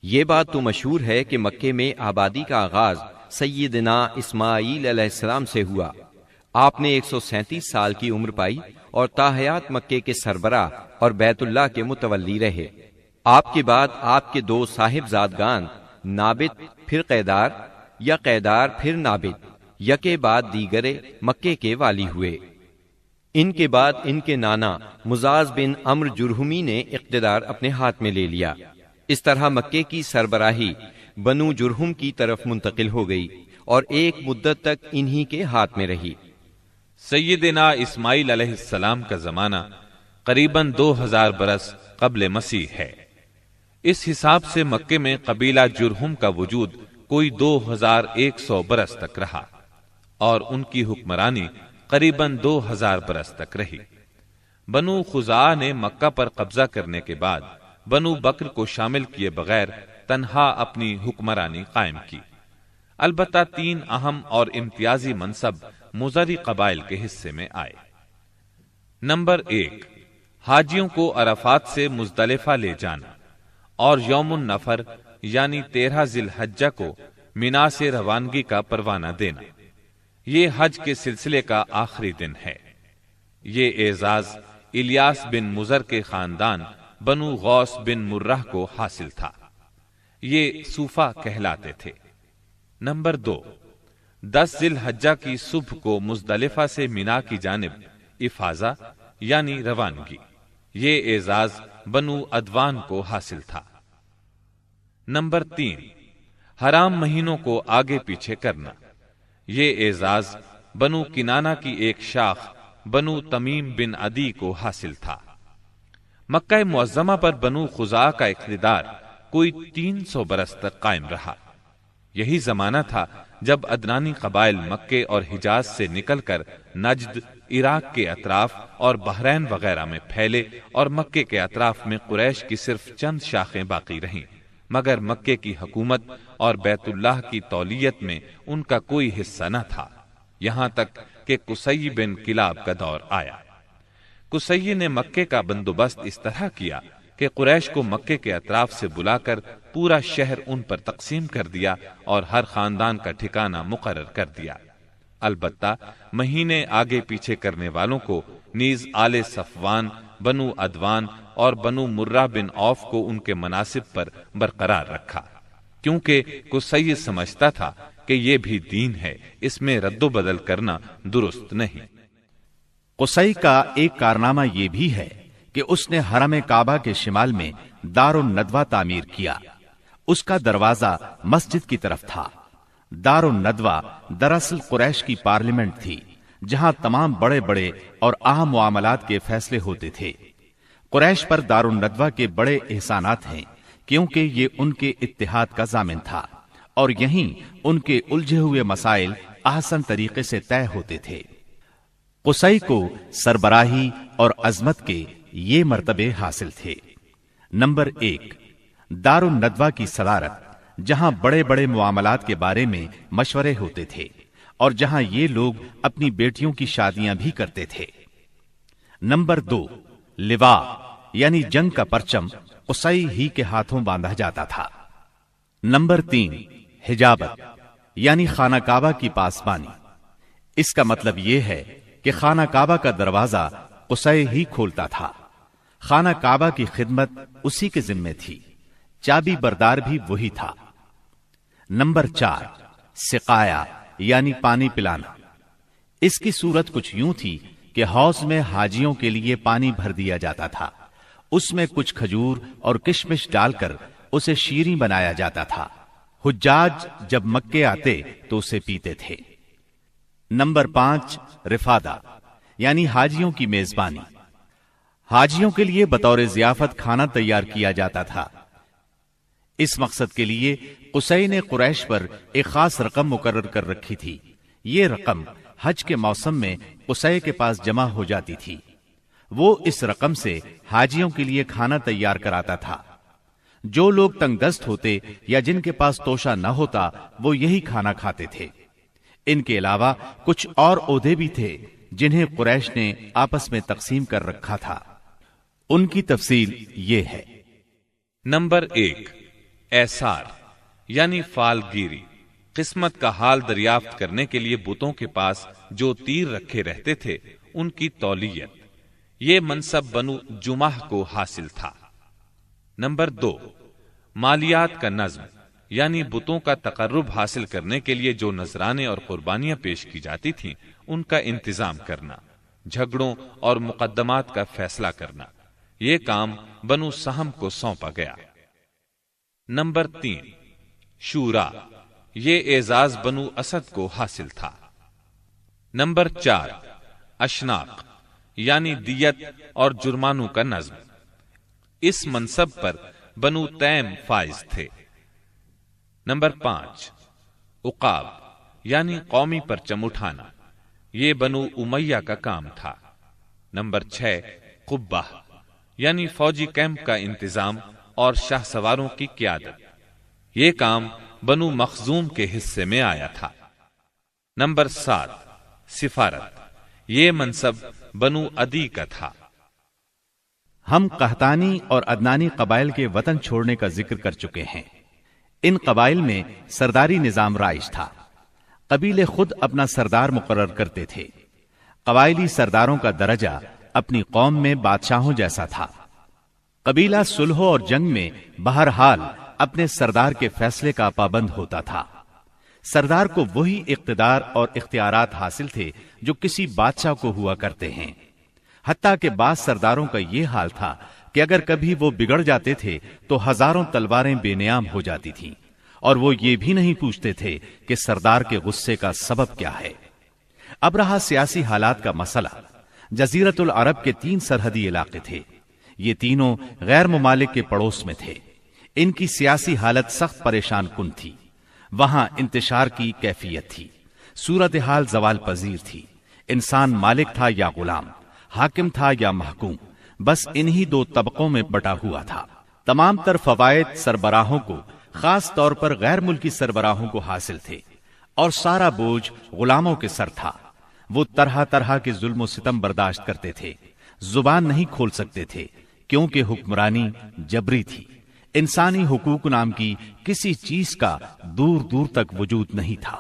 یہ بات تو مشہور ہے کہ مکے میں آبادی کا آغاز سیدنا اسماعیل علیہ السلام سے ہوا۔ آپ نے 137 سال کی عمر پائی اور تاحیات مکے کے سربراہ اور بیت اللہ کے متولی رہے۔ آپ کے بعد آپ کے 2 صاحبزادگان نابت پھر قیدار یا قیدار پھر نابت یکے بعد دیگرے مکے کے والی ہوئے۔ ان کے بعد ان کے نانا مزاز بن عمر جرہمی نے اقتدار اپنے ہاتھ میں لے لیا۔ اس طرح مکے کی سربراہی بنو جرہم کی طرف منتقل ہو گئی اور ایک مدت تک انہی کے ہاتھ میں رہی۔ سیدنا اسماعیل علیہ السلام کا زمانہ قریباً 2000 برس قبل مسیح ہے۔ اس حساب سے مکے میں قبیلہ جرہم کا وجود کوئی 2100 برس تک رہا اور ان کی حکمرانی قریباً 2000 برس تک رہی۔ بنو خزاعہ نے مکہ پر قبضہ کرنے کے بعد بنو بکر کو شامل کیے بغیر تنہا اپنی حکمرانی قائم کی۔ البتہ 3 اہم اور امتیازی منصب مضری قبائل کے حصے میں آئے۔ نمبر 1، حاجیوں کو عرفات سے مزدلفہ لے جانا اور یوم النفر یعنی 13 ذی الحجہ کو مینا سے روانگی کا پروانہ دینا۔ یہ حج کے سلسلے کا آخری دن ہے۔ یہ اعزاز الیاس بن مضر کے خاندان بنو غوث بن مرہ کو حاصل تھا۔ یہ صوفہ کہلاتے تھے۔ نمبر 2، 10 ذی الحجہ کی صبح کو مزدلفہ سے مینا کی جانب افاضہ یعنی روانگی۔ یہ اعزاز بنو ادوان کو حاصل تھا۔ نمبر 3، حرام مہینوں کو آگے پیچھے کرنا۔ یہ اعزاز بنو کنانہ کی ایک شاخ بنو تمیم بن عدی کو حاصل تھا۔ مکہ معظمہ پر بنو خزاعہ کا اقتدار کوئی 300 برس تک قائم رہا۔ یہی زمانہ تھا جب عدنانی قبائل مکے اور حجاز سے نکل کر نجد، عراق کے اطراف اور بحرین وغیرہ میں پھیلے اور مکے کے اطراف میں قریش کی صرف چند شاخیں باقی رہیں، مگر مکے کی حکومت اور بیت اللہ کی تولیت میں ان کا کوئی حصہ نہ تھا، یہاں تک کہ قصی بن کلاب کا دور آیا۔ قصی نے مکے کا بندوبست اس طرح کیا کہ قریش کو مکے کے اطراف سے بلا کر پورا شہر ان پر تقسیم کر دیا اور ہر خاندان کا ٹھکانہ مقرر کر دیا۔ البتہ مہینے آگے پیچھے کرنے والوں کو نیز آل صفوان، بنو ادوان اور بنو مرہ بن عوف کو ان کے مناصب پر برقرار رکھا، کیونکہ قصی سمجھتا تھا کہ یہ بھی دین ہے، اس میں رد و بدل کرنا درست نہیں۔ قصی کا ایک کارنامہ یہ بھی ہے کہ اس نے حرم کعبہ کے شمال میں دار الندوہ تعمیر کیا۔ اس کا دروازہ مسجد کی طرف تھا۔ دار الندوہ دراصل قریش کی پارلیمنٹ تھی، جہاں تمام بڑے بڑے اور اہم معاملات کے فیصلے ہوتے تھے۔ قریش پر دار الندوہ کے بڑے احسانات ہیں، کیونکہ یہ ان کے اتحاد کا ضامن تھا اور یہیں ان کے الجھے ہوئے مسائل احسن طریقے سے طے ہوتے تھے۔ قصی کو سربراہی اور عظمت کے یہ مرتبے حاصل تھے۔ نمبر 1، دار الندوہ کی صدارت، جہاں بڑے بڑے معاملات کے بارے میں مشورے ہوتے تھے اور جہاں یہ لوگ اپنی بیٹیوں کی شادیاں بھی کرتے تھے۔ نمبر 2، لوا یعنی جنگ کا پرچم قصی ہی کے ہاتھوں باندھا جاتا تھا۔ نمبر 3، حجابت یعنی خانہ کعبہ کی پاسبانی۔ اس کا مطلب یہ ہے کہ خانہ کعبہ کا دروازہ قصی ہی کھولتا تھا۔ خانہ کعبہ کی خدمت اسی کے ذمے تھی، چابی بردار بھی وہی تھا۔ نمبر 4، سقایا یعنی پانی پلانا۔ اس کی صورت کچھ یوں تھی کہ حوض میں حاجیوں کے لیے پانی بھر دیا جاتا تھا، اس میں کچھ کھجور اور کشمش ڈال کر اسے شیریں بنایا جاتا تھا۔ حجاج جب مکے آتے تو اسے پیتے تھے۔ نمبر 5، رفادہ یعنی حاجیوں کی میزبانی۔ حاجیوں کے لیے بطور ضیافت کھانا تیار کیا جاتا تھا۔ اس مقصد کے لیے قصی نے قریش پر ایک خاص رقم مقرر کر رکھی تھی۔ یہ رقم حج کے موسم میں قصی کے پاس جمع ہو جاتی تھی۔ وہ اس رقم سے حاجیوں کے لیے کھانا تیار کراتا تھا۔ جو لوگ تنگ دست ہوتے یا جن کے پاس توشہ نہ ہوتا وہ یہی کھانا کھاتے تھے۔ ان کے علاوہ کچھ اور عہدے بھی تھے جنہیں قریش نے آپس میں تقسیم کر رکھا تھا۔ ان کی تفصیل یہ ہے۔ نمبر 1، ایسار یعنی فال گیری، قسمت کا حال دریافت کرنے کے لیے بتوں کے پاس جو تیر رکھے رہتے تھے ان کی تولیت، یہ منصب بنو جمح کو حاصل تھا۔ نمبر 2، مالیات کا نظم یعنی بتوں کا تقرب حاصل کرنے کے لیے جو نذرانے اور قربانیاں پیش کی جاتی تھیں ان کا انتظام کرنا، جھگڑوں اور مقدمات کا فیصلہ کرنا، یہ کام بنو سہم کو سونپا گیا۔ نمبر 3، شورا، یہ اعزاز بنو اسد کو حاصل تھا۔ نمبر 4، اشناق یعنی دیت اور جرمانوں کا نظم، اس منصب پر بنو تیم فائز تھے۔ نمبر 5، عقاب یعنی قومی پرچم اٹھانا، یہ بنو امیہ کا کام تھا۔ نمبر 6، قبہ یعنی فوجی کیمپ کا انتظام اور شاہ سواروں کی قیادت، یہ کام بنو مخزوم کے حصے میں آیا تھا۔ نمبر 7، سفارت، یہ منصب بنو عدی کا تھا۔ ہم قحطانی اور عدنانی قبائل کے وطن چھوڑنے کا ذکر کر چکے ہیں۔ ان قبائل میں سرداری نظام رائج تھا، قبیلے خود اپنا سردار مقرر کرتے تھے۔ قبائلی سرداروں کا درجہ اپنی قوم میں بادشاہوں جیسا تھا۔ قبیلہ صلح اور جنگ میں بہرحال اپنے سردار کے فیصلے کا پابند ہوتا تھا۔ سردار کو وہی اقتدار اور اختیارات حاصل تھے جو کسی بادشاہ کو ہوا کرتے ہیں۔ حتیٰ کہ بعض سرداروں کا یہ حال تھا کہ اگر کبھی وہ بگڑ جاتے تھے تو ہزاروں تلواریں بے نیام ہو جاتی تھیں، اور وہ یہ بھی نہیں پوچھتے تھے کہ سردار کے غصے کا سبب کیا ہے۔ اب رہا سیاسی حالات کا مسئلہ۔ جزیرت العرب کے 3 سرحدی علاقے تھے، یہ تینوں غیر ممالک کے پڑوس میں تھے۔ ان کی سیاسی حالت سخت پریشان کن تھی۔ وہاں انتشار کی کیفیت تھی، صورتحال زوال پذیر تھی۔ انسان مالک تھا یا غلام، حاکم تھا یا محکوم، بس انہی 2 طبقوں میں بٹا ہوا تھا۔ تمام تر فوائد سربراہوں کو، خاص طور پر غیر ملکی سربراہوں کو حاصل تھے، اور سارا بوجھ غلاموں کے سر تھا۔ وہ طرح طرح کے ظلم و ستم برداشت کرتے تھے، زبان نہیں کھول سکتے تھے کیونکہ حکمرانی جبری تھی۔ انسانی حقوق نام کی کسی چیز کا دور دور تک وجود نہیں تھا۔